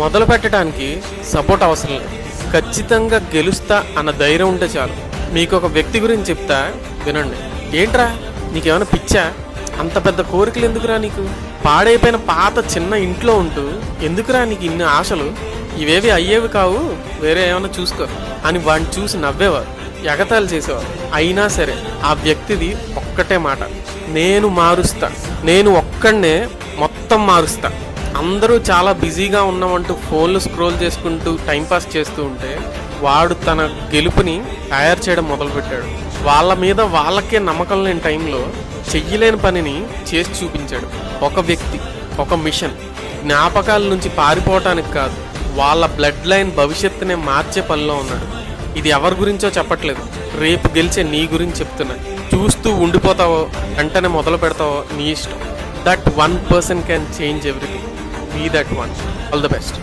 మొదలు పెట్టడానికి సపోర్ట్ అవసరం లేదు, ఖచ్చితంగా గెలుస్తా అన్న ధైర్యం ఉంటే చాలు. మీకు ఒక వ్యక్తి గురించి చెప్తా వినండి. ఏంట్రా నీకేమైనా పిచ్చా? అంత పెద్ద కోరికలు ఎందుకురా నీకు? పాడైపోయిన పాత చిన్న ఇంట్లో ఉంటూ ఎందుకురా నీకు ఇన్ని ఆశలు? ఇవేవి అయ్యేవి కావు, వేరే ఏమైనా చూసుకో అని వాడిని చూసి నవ్వేవారు, ఎగతాళి చేసేవారు. అయినా సరే ఆ వ్యక్తిది ఒక్కటే మాట, నేను మారుస్తా, నేను ఒక్కడనే మొత్తం మారుస్తా. అందరూ చాలా బిజీగా ఉన్నామంటూ ఫోన్లు స్క్రోల్ చేసుకుంటూ టైంపాస్ చేస్తూ ఉంటే వాడు తన గెలుపుని తయారు చేయడం మొదలుపెట్టాడు. వాళ్ళ మీద వాళ్ళకే నమ్మకం లేని టైంలో చెయ్యలేని పనిని చేసి చూపించాడు. ఒక వ్యక్తి, ఒక మిషన్ జ్ఞాపకాల నుంచి పారిపోవటానికి కాదు, వాళ్ళ బ్లడ్ లైన్ భవిష్యత్తునే మార్చే పనిలో ఉన్నాడు. ఇది ఎవరి గురించో చెప్పట్లేదు, రేపు గెలిచే నీ గురించి చెప్తున్నా. చూస్తూ ఉండిపోతావో వెంటనే మొదలు పెడతావో నీ ఇష్టం. That 1 person can change everything. Be that one. All the best.